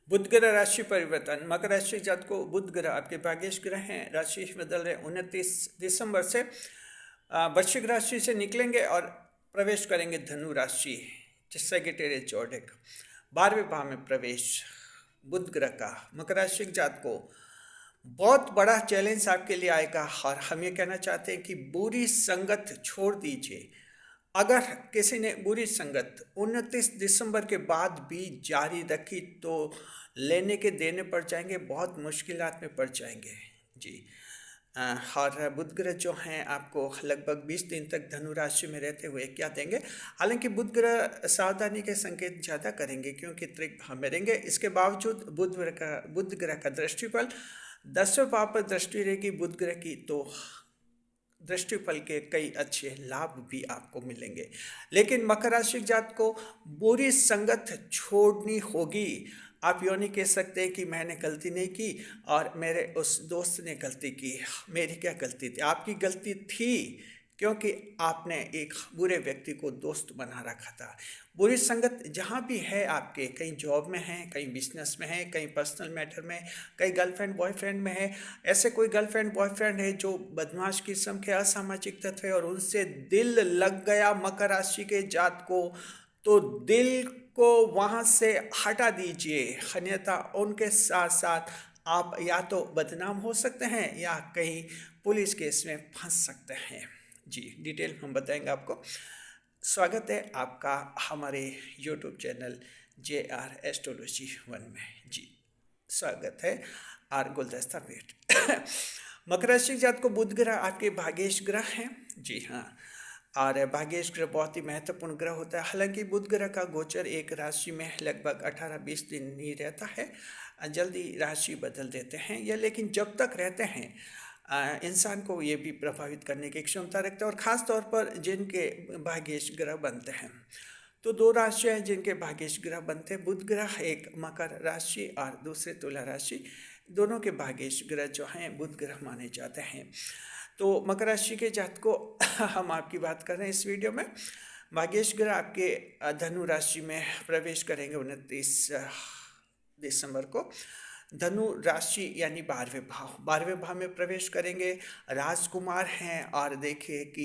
बुध ग्रह राशि परिवर्तन। मकर राशि जात को बुध ग्रह आपके भाग्येश ग्रह हैं। राशि बदल रहे 29 दिसंबर से वृश्चिक राशि से निकलेंगे और प्रवेश करेंगे धनु राशि, सैगिटेरियस जोडिक 12वें भाव में प्रवेश बुध ग्रह का। मकर राशि जात को बहुत बड़ा चैलेंज आपके लिए आएगा और हम ये कहना चाहते हैं कि बुरी संगत छोड़ दीजिए। अगर किसी ने बुरी संगत 29 दिसंबर के बाद भी जारी रखी तो लेने के देने पड़ जाएंगे, बहुत मुश्किलात में पड़ जाएंगे जी। और बुध ग्रह जो हैं आपको लगभग 20 दिन तक धनु राशि में रहते हुए क्या देंगे। हालांकि बुध ग्रह सावधानी के संकेत ज़्यादा करेंगे क्योंकि त्रिक भाव में रहेंगे। इसके बावजूद बुध ग्रह का दृष्टिफल 10वें भाव पर दृष्टि रहेगी बुध ग्रह की, तो दृष्टिफल के कई अच्छे लाभ भी आपको मिलेंगे। लेकिन मकर राशि जात को बुरी संगत छोड़नी होगी। आप यूँ नहीं कह सकते कि मैंने गलती नहीं की और मेरे उस दोस्त ने गलती की। मेरी क्या गलती थी? आपकी गलती थी क्योंकि आपने एक बुरे व्यक्ति को दोस्त बना रखा था। बुरी संगत जहाँ भी है आपके, कहीं जॉब में है, कहीं बिजनेस में है, कहीं पर्सनल मैटर में, कहीं गर्लफ्रेंड बॉयफ्रेंड में है। ऐसे कोई गर्लफ्रेंड बॉयफ्रेंड है जो बदमाश किस्म के असामाजिक तत्व है और उनसे दिल लग गया मकर राशि के जात को, तो दिल को वहाँ से हटा दीजिए। अन्यथा उनके साथ साथ आप या तो बदनाम हो सकते हैं या कहीं पुलिस केस में फंस सकते हैं जी। डिटेल हम बताएंगे आपको। स्वागत है आपका हमारे यूट्यूब चैनल JR एस्ट्रोलॉजी 1 में जी। स्वागत है और गुलदस्ता भेंट। मकर राशि जात को बुध ग्रह आपके भाग्येश ग्रह हैं जी हाँ। और भाग्येश ग्रह बहुत ही महत्वपूर्ण ग्रह होता है। हालांकि बुध ग्रह का गोचर एक राशि में लगभग 18-20 दिन ही रहता है, जल्दी राशि बदल देते हैं ये। लेकिन जब तक रहते हैं इंसान को ये भी प्रभावित करने की क्षमता रखता है। और ख़ास तौर पर जिनके भाग्येश ग्रह बनते हैं, तो दो राशियाँ हैं जिनके भाग्येश ग्रह बनते हैं। बुध ग्रह एक मकर राशि और दूसरे तुला राशि, दोनों के भाग्येश ग्रह जो हैं बुध ग्रह माने जाते हैं। तो मकर राशि के जात को हम आपकी बात कर रहे हैं इस वीडियो में। भाग्येश ग्रह आपके धनु राशि में प्रवेश करेंगे 29 दिसंबर को। धनु राशि यानी 12वें भाव में प्रवेश करेंगे। राजकुमार हैं और देखिए कि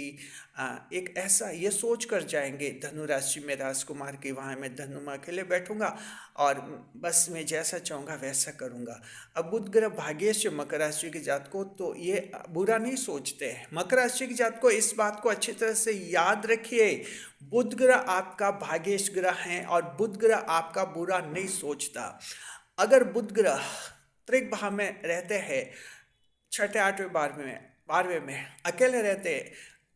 एक ऐसा ये सोच कर जाएंगे धनु राशि में राजकुमार की, वहाँ मैं धनु में अकेले बैठूंगा और बस मैं जैसा चाहूँगा वैसा करूँगा। अब बुध ग्रह भाग्येश मकर राशि की जात को तो ये बुरा नहीं सोचते हैं। मकर राशि की जात को इस बात को अच्छी तरह से याद रखिए, बुध ग्रह आपका भाग्येश ग्रह है और बुध ग्रह आपका बुरा नहीं सोचता। अगर बुध ग्रह त्रिक भाव में रहते हैं, 6, 8वें 12वें में अकेले रहते,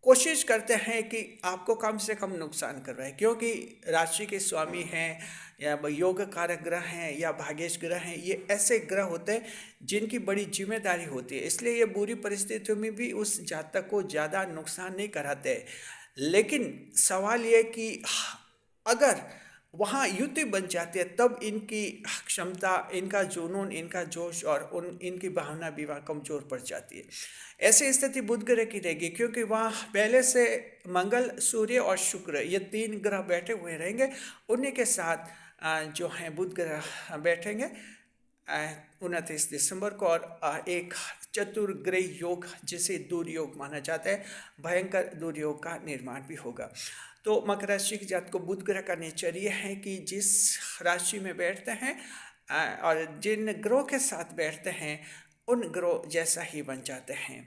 कोशिश करते हैं कि आपको कम से कम नुकसान करवाए, क्योंकि राशि के स्वामी हैं या योग कारक ग्रह हैं या भाग्येश ग्रह हैं, ये ऐसे ग्रह होते हैं जिनकी बड़ी जिम्मेदारी होती है। इसलिए ये बुरी परिस्थितियों में भी उस जातक को ज़्यादा नुकसान नहीं कराते। लेकिन सवाल ये कि अगर वहाँ युति बन जाती है तब इनकी क्षमता, इनका जुनून, इनका जोश और इनकी भावना भी वहाँ कमज़ोर पड़ जाती है। ऐसी स्थिति बुध ग्रह की रहेगी क्योंकि वहाँ पहले से मंगल, सूर्य और शुक्र ये 3 ग्रह बैठे हुए रहेंगे। उन्हीं के साथ जो हैं बुध ग्रह बैठेंगे 29 दिसंबर को और एक चतुर्ग्रही योग जिसे दुर्योग माना जाता है, भयंकर दुर्योग का निर्माण भी होगा। तो मकर राशि की जात को बुध ग्रह का नेचर ये है कि जिस राशि में बैठते हैं और जिन ग्रहों के साथ बैठते हैं उन ग्रह जैसा ही बन जाते हैं।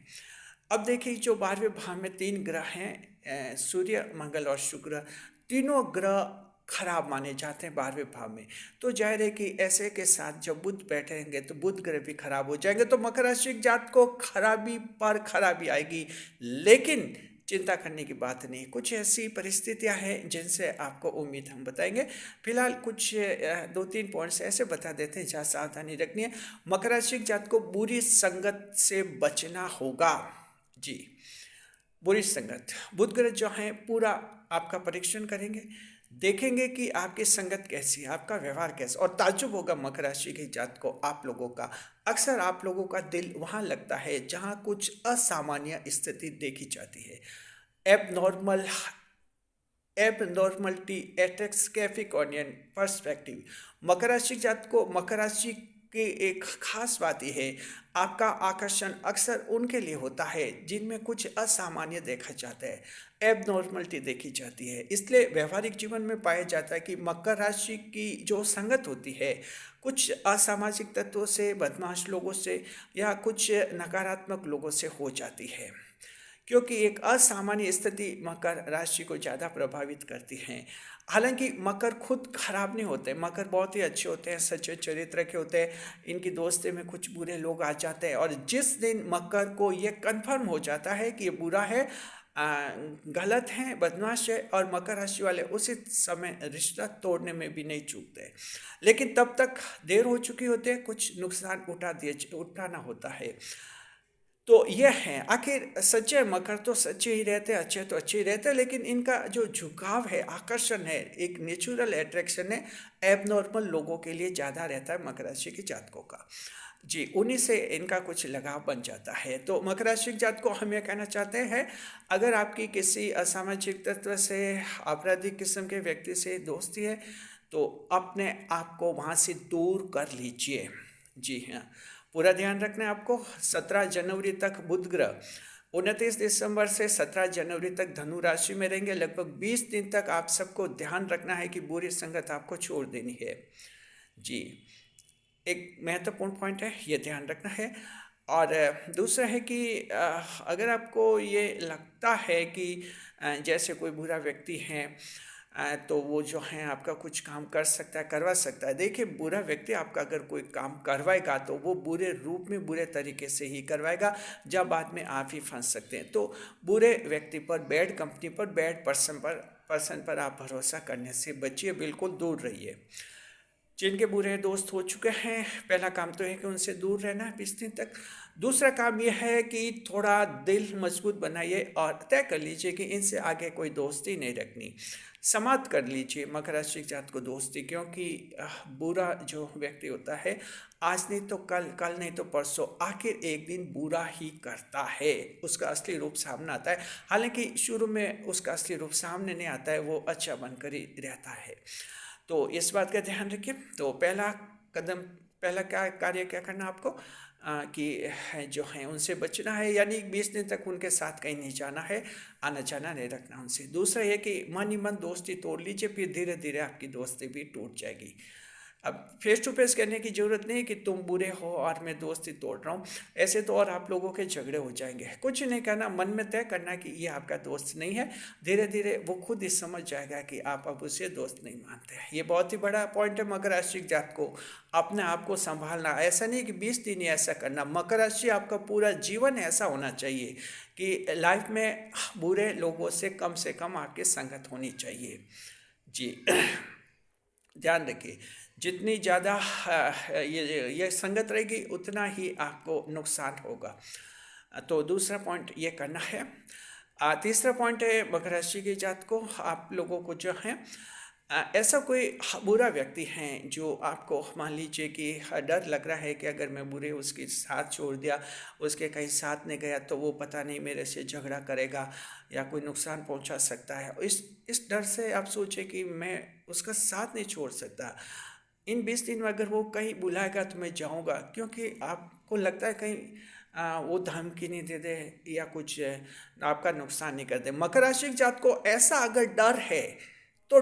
अब देखिए जो 12वें भाव में 3 ग्रह हैं, सूर्य, मंगल और शुक्र, तीनों ग्रह खराब माने जाते हैं 12वें भाव में। तो जाहिर है कि ऐसे के साथ जब बुध बैठेंगे तो बुध ग्रह भी खराब हो जाएंगे। तो मकर राशि की जात को खराबी पर खराबी आएगी, लेकिन चिंता करने की बात नहीं। कुछ ऐसी परिस्थितियां हैं जिनसे आपको उम्मीद हम बताएंगे। फिलहाल कुछ 2-3 पॉइंट्स ऐसे बता देते हैं जहाँ सावधानी रखनी है। मकर राशि की जात को बुरी संगत से बचना होगा जी। बुरी संगत, बुध ग्रह जो है पूरा आपका परीक्षण करेंगे, देखेंगे कि आपकी संगत कैसी है, आपका व्यवहार कैसा। और ताज्जुब होगा मकर राशि की जात को आप लोगों का, अक्सर आप लोगों का दिल वहाँ लगता है जहाँ कुछ असामान्य स्थिति देखी जाती है, एब नॉर्मल एबनॉर्मलिटी एटेक्स कैप्रिकॉर्नियन पर्सपेक्टिव। मकर राशि जात को मकर राशि की एक खास बात यह है, आपका आकर्षण अक्सर उनके लिए होता है जिनमें कुछ असामान्य देखा जाता है, एबनॉर्मलिटी देखी जाती है। इसलिए व्यवहारिक जीवन में पाया जाता है कि मकर राशि की जो संगत होती है कुछ असामाजिक तत्वों से, बदमाश लोगों से या कुछ नकारात्मक लोगों से हो जाती है, क्योंकि एक असामान्य स्थिति मकर राशि को ज़्यादा प्रभावित करती हैं। हालांकि मकर खुद खराब नहीं होते, मकर बहुत ही अच्छे होते हैं, सच्चे चरित्र के होते हैं। इनकी दोस्ती में कुछ बुरे लोग आ जाते हैं और जिस दिन मकर को ये कन्फर्म हो जाता है कि ये बुरा है, गलत है, बदमाश है, और मकर राशि वाले उसी समय रिश्ता तोड़ने में भी नहीं चूकते। लेकिन तब तक देर हो चुकी होती है, कुछ नुकसान उठाना होता है। तो यह है, आखिर सच्चे मकर तो सच्चे ही रहते, अच्छे तो अच्छे ही रहते, लेकिन इनका जो झुकाव है, आकर्षण है, एक नेचुरल अट्रैक्शन है, एबनॉर्मल लोगों के लिए ज़्यादा रहता है मकर राशि के जातकों का। जी, उन्हीं से इनका कुछ लगाव बन जाता है। तो मकर राशि के जात को हम यह कहना चाहते हैं, अगर आपकी किसी असामाजिक तत्व से, आपराधिक किस्म के व्यक्ति से दोस्ती है तो अपने आप को वहाँ से दूर कर लीजिए। जी हाँ, पूरा ध्यान रखना है आपको। 17 जनवरी तक बुध ग्रह 29 दिसंबर से 17 जनवरी तक धनु राशि में रहेंगे। लगभग 20 दिन तक आप सबको ध्यान रखना है कि बुरी संगत आपको छोड़ देनी है। जी, एक महत्वपूर्ण पॉइंट है, ये ध्यान रखना है। और दूसरा है कि अगर आपको ये लगता है कि जैसे कोई बुरा व्यक्ति है, तो वो जो है आपका कुछ काम कर सकता है, करवा सकता है। देखिए, बुरा व्यक्ति आपका अगर कोई काम करवाएगा तो वो बुरे रूप में, बुरे तरीके से ही करवाएगा, जब बाद में आप ही फंस सकते हैं। तो बुरे व्यक्ति पर, बैड कंपनी पर, बैड पर्सन पर आप भरोसा करने से बचिए, बिल्कुल दूर रहिए। जिनके बुरे दोस्त हो चुके हैं, पहला काम तो है कि उनसे दूर रहना है 20 दिन तक। दूसरा काम यह है कि थोड़ा दिल मजबूत बनाइए और तय कर लीजिए कि इनसे आगे कोई दोस्ती नहीं रखनी। समाप्त कर लीजिए मकर राशि जात को दोस्ती, क्योंकि बुरा जो व्यक्ति होता है, आज नहीं तो कल, कल नहीं तो परसों, आखिर एक दिन बुरा ही करता है, उसका असली रूप सामने आता है। हालांकि शुरू में उसका असली रूप सामने नहीं आता है, वो अच्छा बनकर ही रहता है। तो इस बात का ध्यान रखिए। तो पहला क्या कार्य क्या करना आपको, कि जो है उनसे बचना है, यानी 20 दिन तक उनके साथ कहीं नहीं जाना है, आना जाना नहीं रखना उनसे। दूसरा ये कि मन ही मन दोस्ती तोड़ लीजिए, फिर धीरे धीरे आपकी दोस्ती भी टूट जाएगी। अब फेस टू फेस कहने की ज़रूरत नहीं कि तुम बुरे हो और मैं दोस्ती तोड़ रहा हूँ, ऐसे तो और आप लोगों के झगड़े हो जाएंगे। कुछ नहीं करना, मन में तय करना कि ये आपका दोस्त नहीं है। धीरे धीरे वो खुद ही समझ जाएगा कि आप अब उसे दोस्त नहीं मानते हैं। ये बहुत ही बड़ा पॉइंट है मकर राशि जात को, अपने आप को संभालना। ऐसा नहीं कि 20 दिन ही ऐसा करना, मकर राशि आपका पूरा जीवन ऐसा होना चाहिए कि लाइफ में बुरे लोगों से कम आपकी संगत होनी चाहिए। जी ध्यान रखिए, जितनी ज़्यादा ये संगत रहेगी उतना ही आपको नुकसान होगा। तो दूसरा पॉइंट ये करना है। तीसरा पॉइंट है मकर राशि की जात को, आप लोगों को जो है ऐसा कोई बुरा व्यक्ति है जो आपको, मान लीजिए कि डर लग रहा है कि अगर मैं बुरे उसके साथ छोड़ दिया, उसके कहीं साथ नहीं गया तो वो पता नहीं मेरे से झगड़ा करेगा या कोई नुकसान पहुंचा सकता है। इस डर से आप सोचें कि मैं उसका साथ नहीं छोड़ सकता। इन 20 दिन में अगर वो कहीं बुलाएगा तो मैं जाऊंगा, क्योंकि आपको लगता है कहीं वो धमकी नहीं दे दे या कुछ आपका नुकसान नहीं कर दे। मकर राशि की जात को ऐसा अगर डर है तो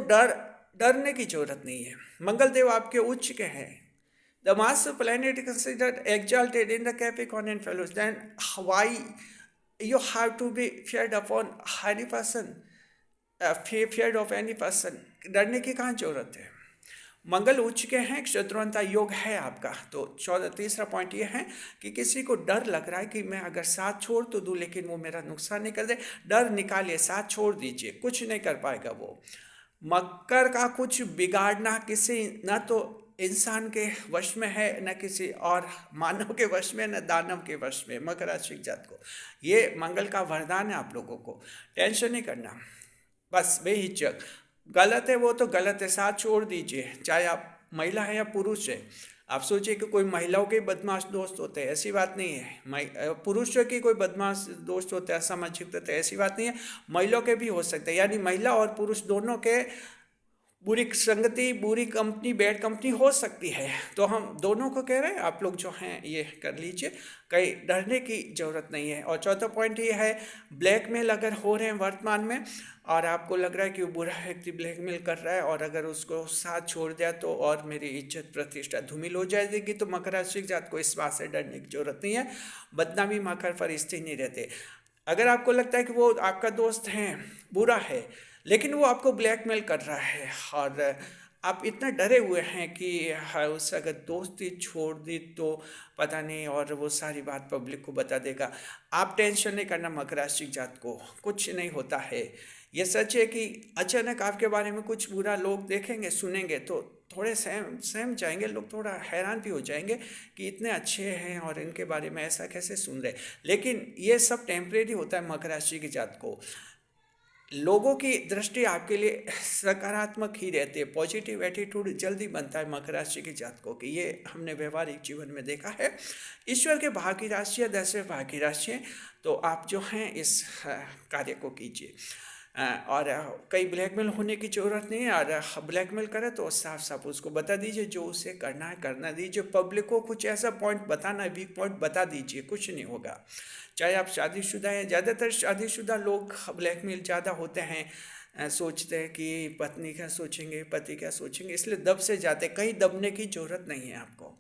डरने की जरूरत नहीं है। मंगल देव आपके उच्च के हैं। The master planet is considered exalted in the Capricorn fellows. Then why you have to be feared upon any person, feared of any person? डरने की कहाँ जरूरत है? मंगल उच्च के हैं, शत्रुंता योग है आपका। तो तीसरा पॉइंट ये है कि किसी को डर लग रहा है कि मैं अगर साथ छोड़ तो दूँ लेकिन वो मेरा नुकसान नहीं कर दे, डर निकालिए, साथ छोड़ दीजिए, कुछ नहीं कर पाएगा वो। मकर का कुछ बिगाड़ना किसी न तो इंसान के वश में है, न किसी और मानव के वश में, न दानव के वश में। मकर राशि जात को ये मंगल का वरदान है, आप लोगों को टेंशन नहीं करना, बस बेहिचक। गलत है वो तो गलत है, साथ छोड़ दीजिए, चाहे आप महिला है या पुरुष है। आप सोचिए कि कोई महिलाओं के बदमाश दोस्त होते हैं, ऐसी बात नहीं है। पुरुषों की कोई बदमाश दोस्त होते हैं, असामाजिक तत्व, ऐसी बात नहीं है। महिलाओं के भी हो सकते हैं, यानी महिला और पुरुष दोनों के बुरी संगति, बुरी कंपनी, बैड कंपनी हो सकती है। तो हम दोनों को कह रहे हैं, आप लोग जो हैं ये कर लीजिए, कहीं डरने की ज़रूरत नहीं है। और चौथा पॉइंट ये है, ब्लैकमेल अगर हो रहे हैं वर्तमान में और आपको लग रहा है कि वो बुरा व्यक्ति ब्लैकमेल कर रहा है और अगर उसको साथ छोड़ दिया तो और मेरी इज्जत प्रतिष्ठा धूमिल हो जाएगी, तो मकर राशि जात को इस बात से डरने की जरूरत नहीं है। बदनामी मकर फरिश्ते नहीं रहते। अगर आपको लगता है कि वो आपका दोस्त है, बुरा है, लेकिन वो आपको ब्लैकमेल कर रहा है और आप इतना डरे हुए हैं कि हाँ, उससे अगर दोस्ती छोड़ दी तो पता नहीं, और वो सारी बात पब्लिक को बता देगा। आप टेंशन नहीं करना मकर राशि जात को, कुछ नहीं होता है। ये सच है कि अचानक आपके बारे में कुछ बुरा लोग देखेंगे, सुनेंगे तो थोड़े सहम सहम जाएंगे लोग, थोड़ा हैरान भी हो जाएंगे कि इतने अच्छे हैं और इनके बारे में ऐसा कैसे सुन रहे। लेकिन ये सब टेम्परेरी होता है मकर राशि की जात को। लोगों की दृष्टि आपके लिए सकारात्मक ही रहती है, पॉजिटिव एटीट्यूड जल्दी बनता है मकर राशि की जातकों की, ये हमने व्यवहारिक जीवन में देखा है। ईश्वर के भाग की राशि है, 10वें भाग की राशि है, तो आप जो हैं इस कार्य को कीजिए। और कई ब्लैकमेल होने की ज़रूरत नहीं है, और ब्लैकमेल करे तो साफ साफ उसको बता दीजिए, जो उसे करना है करना दीजिए। पब्लिक को कुछ ऐसा पॉइंट बताना है, वीक पॉइंट बता दीजिए, कुछ नहीं होगा। चाहे आप शादीशुदा हैं, ज़्यादातर शादीशुदा लोग ब्लैकमेल ज़्यादा होते हैं, सोचते हैं कि पत्नी क्या सोचेंगे, पति क्या सोचेंगे, इसलिए दब से जाते। कहीं दबने की ज़रूरत नहीं है आपको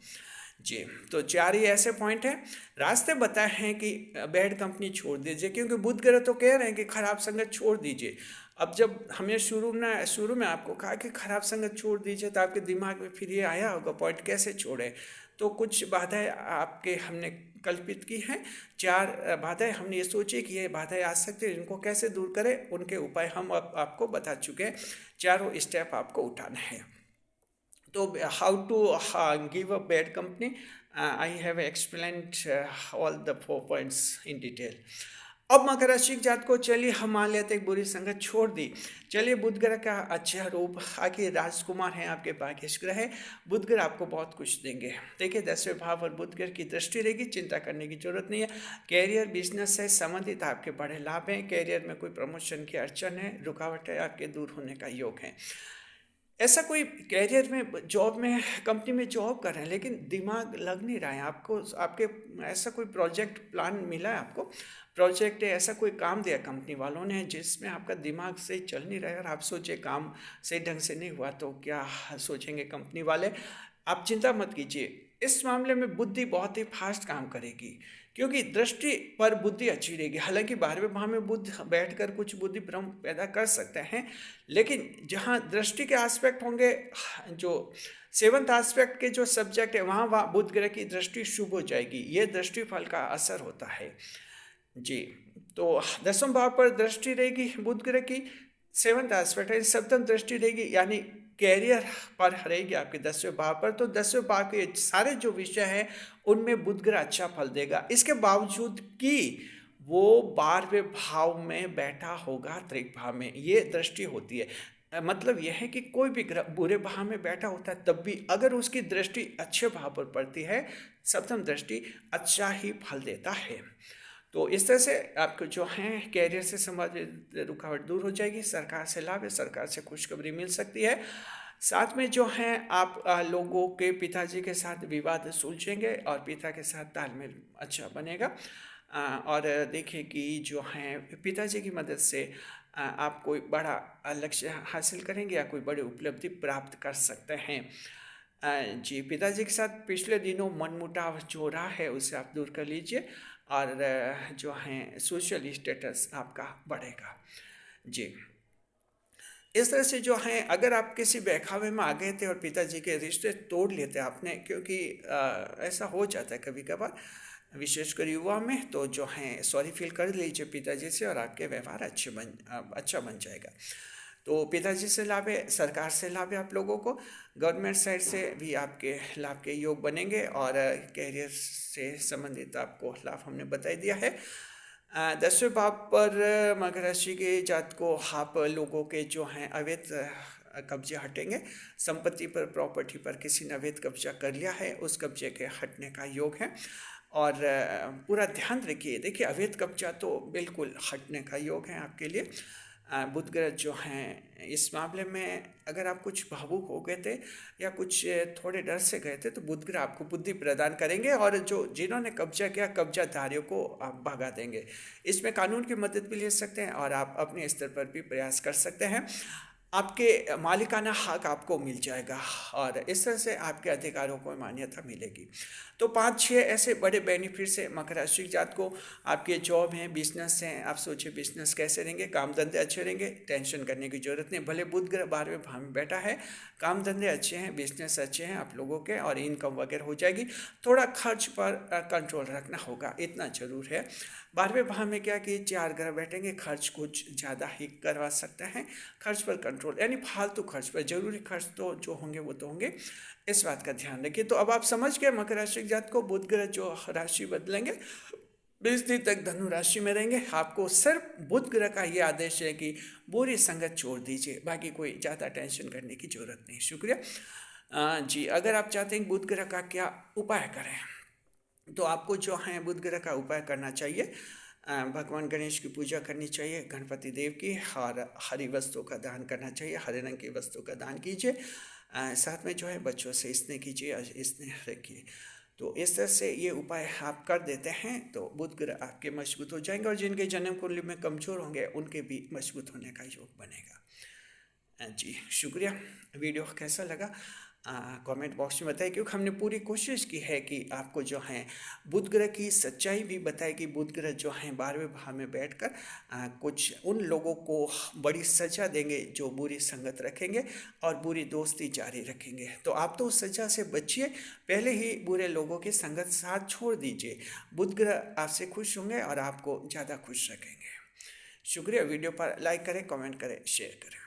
जी। तो 4 ही ऐसे पॉइंट हैं। रास्ते बताए हैं कि बैड कंपनी छोड़ दीजिए, क्योंकि बुध ग्रह तो कह रहे हैं कि खराब संगत छोड़ दीजिए। अब जब हमने शुरू में आपको कहा कि खराब संगत छोड़ दीजिए, तो आपके दिमाग में फिर ये आया होगा पॉइंट कैसे छोड़े। तो कुछ बाधाएं आपके हमने कल्पित की हैं, 4 बाधाएं हमने ये सोची कि ये बाधाएं आ सकती है, इनको कैसे दूर करें, उनके उपाय हम आपको बता चुके हैं। चारों स्टेप आपको उठाना है। तो how to give a bad company, I have explained all the 4 points in detail. अब मकर राशि के जात को चलिए हम मान लेते हैं बुरी संगत छोड़ दी। चलिए बुध ग्रह का अच्छा रूप, आखिर राजकुमार हैं आपके भाग्येश ग्रह है, बुध ग्रह आपको बहुत कुछ देंगे। देखिए 10वें भाव पर बुध ग्रह की दृष्टि रहेगी, चिंता करने की जरूरत नहीं है। कैरियर बिजनेस से संबंधित आपके बड़े लाभ हैं, कैरियर में कोई प्रमोशन की अड़चन है, रुकावट है, आपके दूर होने का योग है। ऐसा कोई कैरियर में, जॉब में, कंपनी में जॉब कर रहे हैं लेकिन दिमाग लग नहीं रहा है आपको, आपके ऐसा कोई प्रोजेक्ट प्लान मिला है आपको, प्रोजेक्ट है, ऐसा कोई काम दिया कंपनी वालों ने जिसमें आपका दिमाग सही चल नहीं रहा है और आप सोचे काम सही ढंग से नहीं हुआ तो क्या सोचेंगे कंपनी वाले। आप चिंता मत कीजिए, इस मामले में बुद्धि बहुत ही फास्ट काम करेगी, क्योंकि दृष्टि पर बुद्धि अच्छी रहेगी। हालांकि 12वें भाव में बुध बैठकर कुछ बुद्धि भ्रम पैदा कर सकते हैं, लेकिन जहां दृष्टि के एस्पेक्ट होंगे, जो 7th एस्पेक्ट के जो सब्जेक्ट है, वहाँ बुध ग्रह की दृष्टि शुभ हो जाएगी। ये दृष्टि फल का असर होता है जी। तो 10वें भाव पर दृष्टि रहेगी बुध ग्रह की, 7th एस्पेक्ट है, 7th दृष्टि रहेगी, यानी कैरियर पर रहेगी आपके 10वें भाव पर। तो 10वें भाव के सारे जो विषय हैं उनमें बुध ग्रह अच्छा फल देगा, इसके बावजूद कि वो 12वें भाव में बैठा होगा त्रिक भाव में, ये दृष्टि होती है। मतलब यह है कि कोई भी ग्रह बुरे भाव में बैठा होता है तब भी अगर उसकी दृष्टि अच्छे भाव पर पड़ती है, 7th दृष्टि अच्छा ही फल देता है। तो इस तरह से आपको जो है कैरियर से संबंधित रुकावट दूर हो जाएगी, सरकार से लाभ है, सरकार से खुशखबरी मिल सकती है। साथ में जो है आप लोगों के पिताजी के साथ विवाद सुलझेंगे और पिता के साथ तालमेल अच्छा बनेगा। और देखिए कि जो है पिताजी की मदद से आप कोई बड़ा लक्ष्य हासिल करेंगे या कोई बड़ी उपलब्धि प्राप्त कर सकते हैं। जी, पिताजी के साथ पिछले दिनों मनमुटाव जो रहा है उसे आप दूर कर लीजिए और जो है सोशल स्टेटस आपका बढ़ेगा जी। इस तरह से जो है अगर आप किसी बहकावे में आ गए थे और पिताजी के रिश्ते तोड़ लेते आपने, क्योंकि ऐसा हो जाता है कभी कभार विशेषकर युवा में, तो जो है सॉरी फील कर लीजिए पिताजी से और आपके व्यवहार अच्छा बन जाएगा। तो पिताजी से लाभ है, सरकार से लाभ है, आप लोगों को गवर्नमेंट साइड से भी आपके लाभ के योग बनेंगे और कैरियर से संबंधित आपको लाभ हमने बता दिया है। 10वें भाव पर मकर राशि के जात को आप लोगों के जो हैं अवैध कब्जे हटेंगे। संपत्ति पर, प्रॉपर्टी पर किसी ने अवैध कब्जा कर लिया है, उस कब्जे के हटने का योग है। और पूरा ध्यान रखिए, देखिए अवैध कब्जा तो बिल्कुल हटने का योग है आपके लिए। बुध ग्रह जो हैं इस मामले में, अगर आप कुछ भावुक हो गए थे या कुछ थोड़े डर से गए थे, तो बुध ग्रह आपको बुद्धि प्रदान करेंगे और जो जिन्होंने कब्जा किया, कब्जाधारियों को आप भगा देंगे। इसमें कानून की मदद भी ले सकते हैं और आप अपने स्तर पर भी प्रयास कर सकते हैं। आपके मालिकाना हक आपको मिल जाएगा और इस तरह से आपके अधिकारों को मान्यता मिलेगी। तो 5-6 ऐसे बड़े बेनिफिट्स है मकर राशि के जात को। आपके जॉब हैं, बिजनेस हैं, आप सोचिए बिजनेस कैसे रहेंगे, काम धंधे अच्छे रहेंगे, टेंशन करने की जरूरत नहीं। भले बुध ग्रह 12वें भाव में बैठा है, काम धंधे अच्छे हैं, बिजनेस अच्छे हैं आप लोगों के और इनकम वगैरह हो जाएगी। थोड़ा खर्च पर कंट्रोल रखना होगा, इतना जरूर है। 12वें भाव में क्या कि 4 ग्रह बैठेंगे, खर्च कुछ ज़्यादा ही करवा सकते हैं। खर्च पर कंट्रोल, यानी फालतू खर्च पर, जरूरी खर्च तो जो होंगे वो तो होंगे, इस बात का ध्यान रखिए। तो अब आप समझ गए मकर राशि के जात को बुध ग्रह जो राशि बदलेंगे, 20 दिन तक धनु राशि में रहेंगे। आपको सिर्फ बुध ग्रह का ये आदेश है कि बुरी संगत छोड़ दीजिए, बाकी कोई ज़्यादा टेंशन करने की जरूरत नहीं। शुक्रिया। जी, अगर आप चाहते हैं बुध ग्रह का क्या उपाय करें, तो आपको जो है बुध ग्रह का उपाय करना चाहिए। भगवान गणेश की पूजा करनी चाहिए, गणपति देव की, और हरी वस्तु का दान करना चाहिए, हरे रंग की वस्तु का दान कीजिए। साथ में जो है बच्चों से स्नेह कीजिए और स्नेह रखिए। तो इस तरह से ये उपाय आप कर देते हैं तो बुध ग्रह आपके मजबूत हो जाएंगे और जिनके जन्म कुंडली में कमजोर होंगे उनके भी मजबूत होने का योग बनेगा। जी शुक्रिया। वीडियो कैसा लगा कमेंट बॉक्स में बताइए, क्योंकि हमने पूरी कोशिश की है कि आपको जो है बुध ग्रह की सच्चाई भी बताए कि बुध ग्रह जो है 12वें भाव में बैठकर कुछ उन लोगों को बड़ी सजा देंगे जो बुरी संगत रखेंगे और बुरी दोस्ती जारी रखेंगे। तो आप तो उस सजा से बचिए, पहले ही बुरे लोगों की संगत साथ छोड़ दीजिए। बुध ग्रह आपसे खुश होंगे और आपको ज़्यादा खुश रखेंगे। शुक्रिया। वीडियो पर लाइक करें, कमेंट करें, शेयर करें।